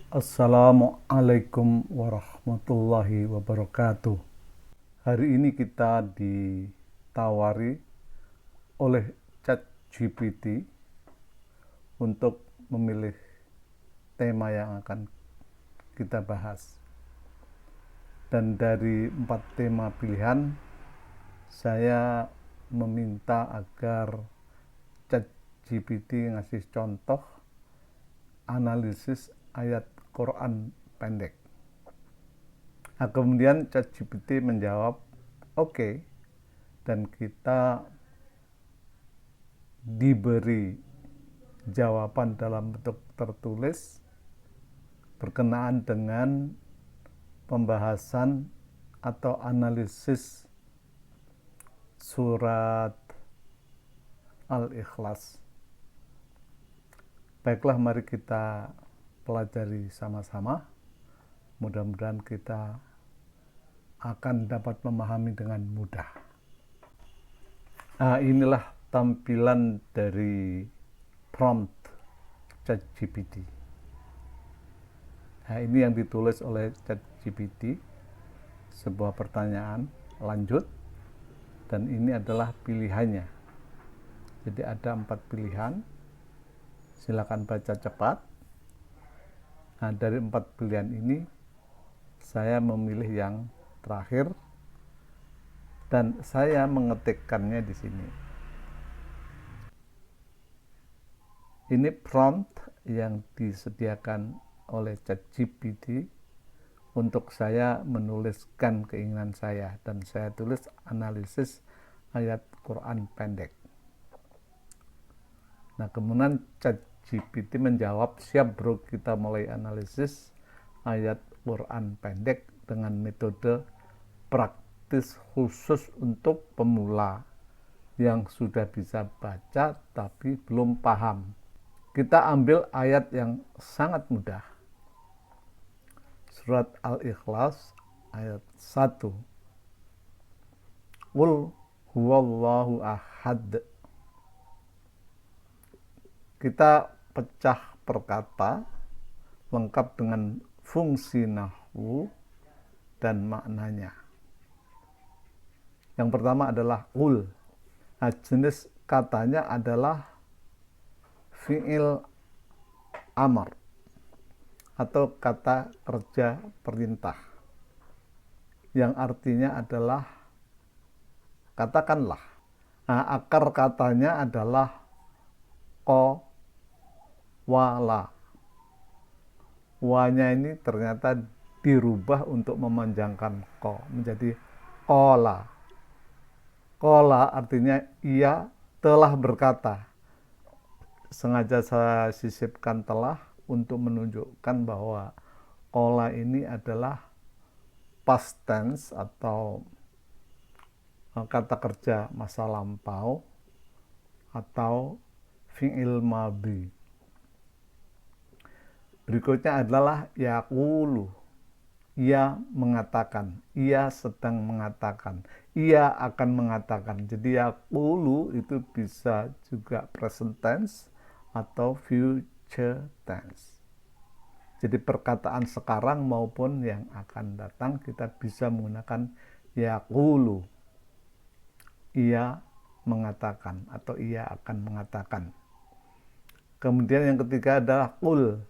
Assalamualaikum warahmatullahi wabarakatuh. Hari ini kita ditawari oleh ChatGPT untuk memilih tema yang akan kita bahas. Dan dari 4 tema pilihan, saya meminta agar ChatGPT ngasih contoh analisis ayat Quran pendek. Nah, kemudian ChatGPT menjawab oke, dan kita diberi jawaban dalam bentuk tertulis berkenaan dengan pembahasan atau analisis surat Al-Ikhlas. Baiklah, mari kita pelajari sama-sama. Mudah-mudahan kita akan dapat memahami dengan mudah. Nah, inilah tampilan dari prompt ChatGPT. Nah, ini yang ditulis oleh ChatGPT, sebuah pertanyaan lanjut, dan ini adalah pilihannya. Jadi ada 4 pilihan, silakan baca cepat. Nah, dari 4 pilihan ini saya memilih yang terakhir dan saya mengetikkannya di sini. Ini prompt yang disediakan oleh ChatGPT untuk saya menuliskan keinginan saya, dan saya tulis analisis ayat Quran pendek. Nah, kemudian ChatGPT menjawab, siap bro, kita mulai analisis ayat Quran pendek dengan metode praktis khusus untuk pemula yang sudah bisa baca tapi belum paham. Kita ambil ayat yang sangat mudah. Surat Al-Ikhlas ayat 1. Qul huwallahu ahad. Kita pecah per kata lengkap dengan fungsi nahwu dan maknanya. Yang pertama adalah qul. Nah, jenis katanya adalah fi'il amar atau kata kerja perintah, yang artinya adalah katakanlah. Nah, akar katanya adalah wala. Wanya ini ternyata dirubah untuk memanjangkan ko menjadi kola. Kola artinya ia telah berkata. Sengaja saya sisipkan telah untuk menunjukkan bahwa kola ini adalah past tense atau kata kerja masa lampau atau fi'il madhi. Berikutnya adalah yaqulu. Ia mengatakan, ia sedang mengatakan, ia akan mengatakan. Jadi yaqulu itu bisa juga present tense atau future tense. Jadi perkataan sekarang maupun yang akan datang kita bisa menggunakan yaqulu. Ia mengatakan atau ia akan mengatakan. Kemudian yang ketiga adalah qul,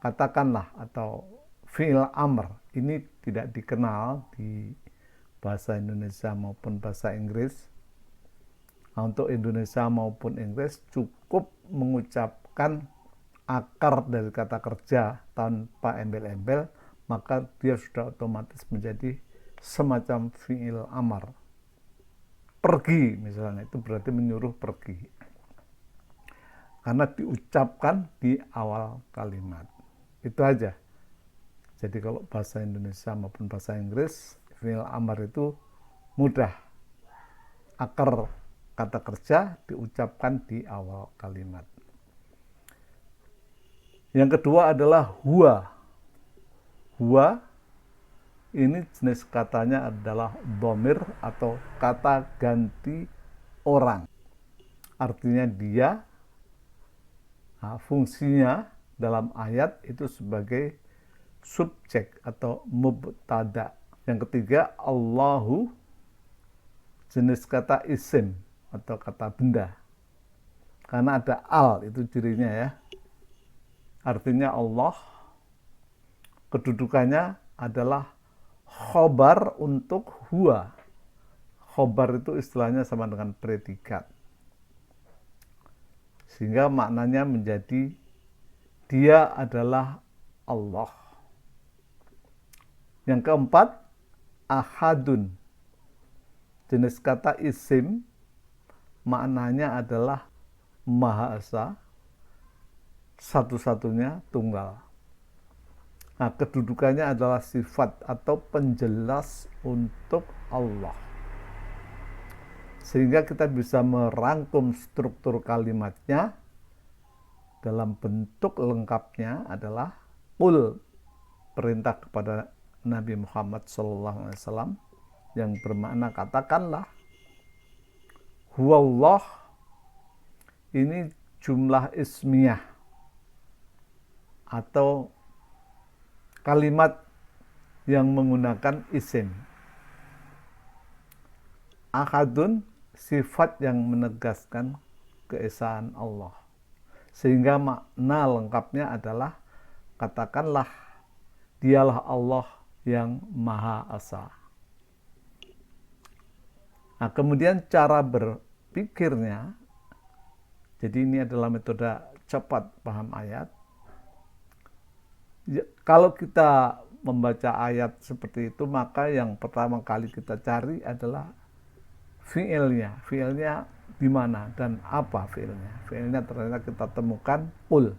katakanlah, atau fi'il amr. Ini tidak dikenal di bahasa Indonesia maupun bahasa Inggris. Nah, untuk Indonesia maupun Inggris cukup mengucapkan akar dari kata kerja tanpa embel-embel, maka dia sudah otomatis menjadi semacam fi'il amr. Pergi misalnya, itu berarti menyuruh pergi, karena diucapkan di awal kalimat. Itu aja. Jadi kalau bahasa Indonesia maupun bahasa Inggris, fi'il amr itu mudah. Akar kata kerja diucapkan di awal kalimat. Yang kedua adalah huwa. Huwa ini jenis katanya adalah dhamir atau kata ganti orang. Artinya dia, fungsinya dalam ayat itu sebagai subjek atau mubtada. Yang ketiga, Allahu jenis kata isim atau kata benda. Karena ada al itu cirinya ya. Artinya Allah, kedudukannya adalah khobar untuk huwa. Khobar itu istilahnya sama dengan predikat. Sehingga maknanya menjadi dia adalah Allah. Yang keempat, ahadun. Jenis kata isim maknanya adalah Maha Esa, satu-satunya tunggal. Nah, kedudukannya adalah sifat atau penjelas untuk Allah. Sehingga kita bisa merangkum struktur kalimatnya dalam bentuk lengkapnya adalah qul, perintah kepada Nabi Muhammad SAW yang bermakna katakanlah. Huwallah ini jumlah ismiyah atau kalimat yang menggunakan isim. Ahadun sifat yang menegaskan keesaan Allah. Sehingga makna lengkapnya adalah katakanlah dialah Allah yang Maha Esa. Nah, kemudian cara berpikirnya, jadi ini adalah metode cepat paham ayat. Kalau kita membaca ayat seperti itu, maka yang pertama kali kita cari adalah fiilnya. Fiilnya di mana dan apa fiilnya? Fiilnya ternyata kita temukan qul.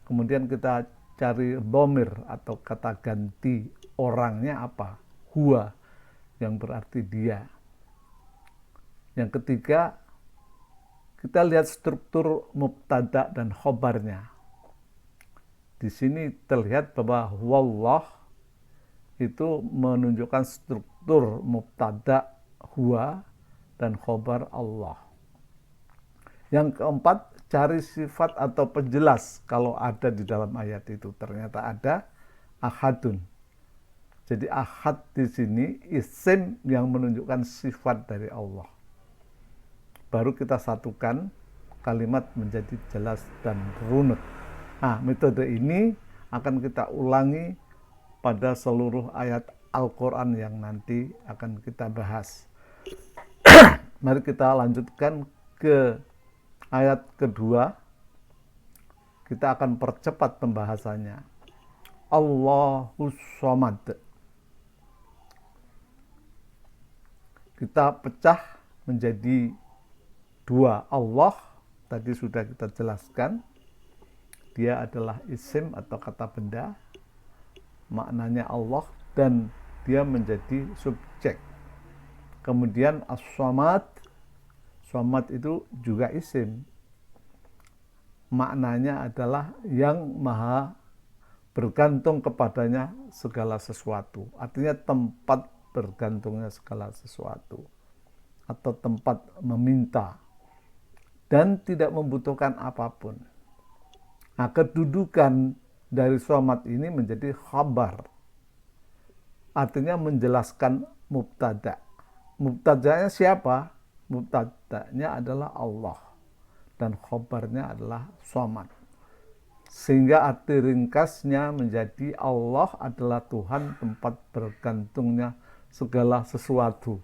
Kemudian kita cari dhamir atau kata ganti orangnya apa? Huwa, yang berarti dia. Yang ketiga, kita lihat struktur mubtada dan khobarnya. Di sini terlihat bahwa wallah itu menunjukkan struktur mubtada huwa dan khobar Allah. Yang keempat, cari sifat atau penjelas kalau ada di dalam ayat itu. Ternyata ada ahadun. Jadi ahad di sini isim yang menunjukkan sifat dari Allah. Baru kita satukan kalimat menjadi jelas dan runut. Nah, metode ini akan kita ulangi pada seluruh ayat Al-Quran yang nanti akan kita bahas. Mari kita lanjutkan ke ayat kedua. Kita akan percepat pembahasannya. Allahus Samad. Kita pecah menjadi dua. Allah tadi sudah kita jelaskan, dia adalah isim atau kata benda, maknanya Allah, dan dia menjadi subjek. Kemudian as-samad, samad itu juga isim, maknanya adalah yang maha bergantung kepadanya segala sesuatu, artinya tempat bergantungnya segala sesuatu atau tempat meminta dan tidak membutuhkan apapun. Nah, kedudukan dari samad ini menjadi khabar, artinya menjelaskan mubtada. Mubtadanya siapa? Mubtadanya adalah Allah dan khabarnya adalah samad. Sehingga arti ringkasnya menjadi Allah adalah Tuhan tempat bergantungnya segala sesuatu.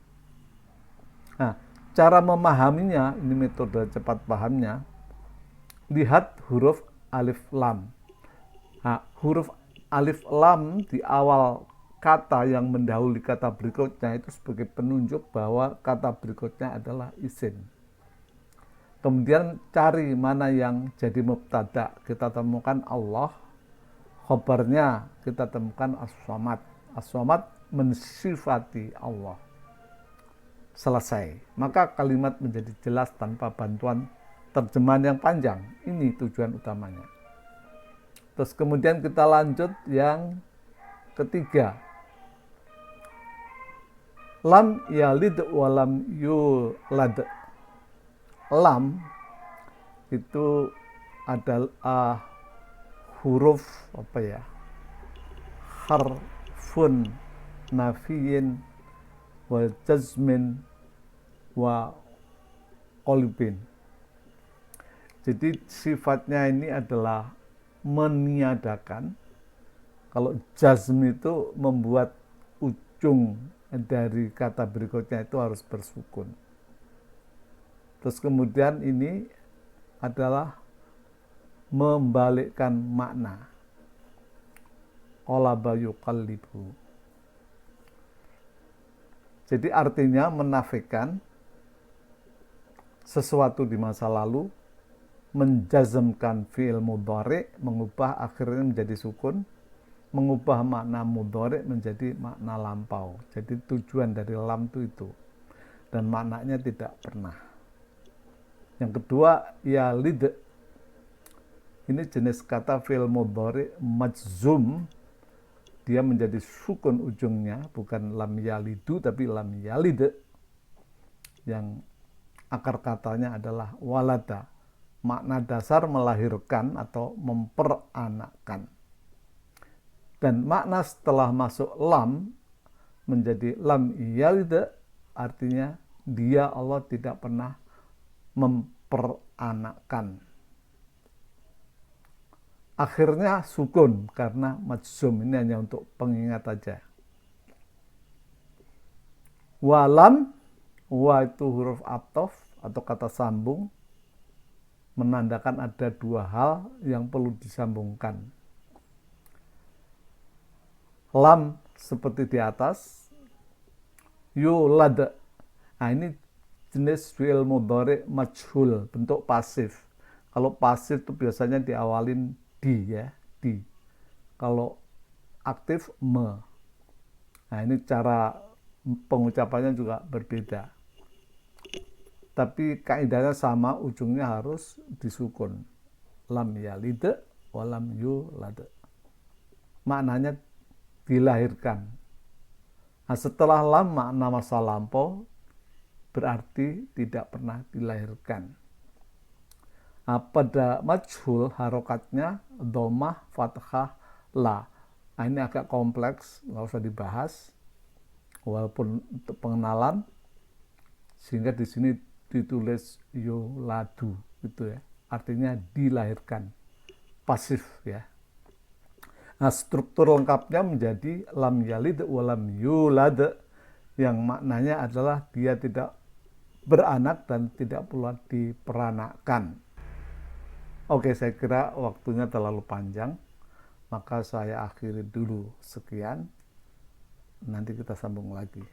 Nah, cara memahaminya, ini metode cepat pahamnya, lihat huruf alif lam. Nah, huruf alif lam di awal kata yang mendahului kata berikutnya itu sebagai penunjuk bahwa kata berikutnya adalah isim. Kemudian cari mana yang jadi mubtada. Kita temukan Allah, khabarnya kita temukan as-samad. As-samad mensifati Allah. Selesai. Maka kalimat menjadi jelas tanpa bantuan terjemahan yang panjang. Ini tujuan utamanya. Terus kemudian kita lanjut yang ketiga. Lam yalid walam yulad. Lam itu adalah huruf harfun nafiyin wa jazmin wa qalbin. Jadi sifatnya ini adalah meniadakan. Kalau jazm itu membuat ujung dari kata berikutnya itu harus bersukun. Terus kemudian ini adalah membalikkan makna. Qalaba yuqallibu. Jadi artinya menafikan sesuatu di masa lalu, menjazmkan fi'il mudhari, mengubah akhirnya menjadi sukun, mengubah makna mudhari menjadi makna lampau. Jadi tujuan dari lam itu. Dan maknanya tidak pernah. Yang kedua, yalid. Ini jenis kata fi'il mudhari majzum. Dia menjadi sukun ujungnya, bukan lam yalidu tapi lam yalid. Yang akar katanya adalah walada. Makna dasar melahirkan atau memperanakkan. Dan makna setelah masuk lam menjadi lam yalid, artinya dia Allah tidak pernah memperanakkan. Akhirnya sukun karena majzum, ini hanya untuk pengingat aja. Walam, wa itu huruf athof atau kata sambung, menandakan ada dua hal yang perlu disambungkan. Lam seperti di atas, yulad. Nah ini jenis fi'il mudhari majhul, bentuk pasif. Kalau pasif itu biasanya diawalin di ya, di. Kalau aktif me. Nah ini cara pengucapannya juga berbeda. Tapi kaidahnya sama, ujungnya harus disukun. Lam yalid wa lam yulad. Maknanya dilahirkan. Nah, setelah lam makna masa lampau berarti tidak pernah dilahirkan. Nah, pada majhul harokatnya dhammah, fathah, la. Nah, ini agak kompleks, nggak usah dibahas. Walaupun untuk pengenalan, sehingga di sini ditulis yuladu gitu ya, artinya dilahirkan, pasif ya. Nah struktur lengkapnya menjadi lam yalid wa lam yulad, yang maknanya adalah dia tidak beranak dan tidak pula diperanakkan. Oke, saya kira waktunya terlalu panjang, maka saya akhiri dulu sekian, nanti kita sambung lagi.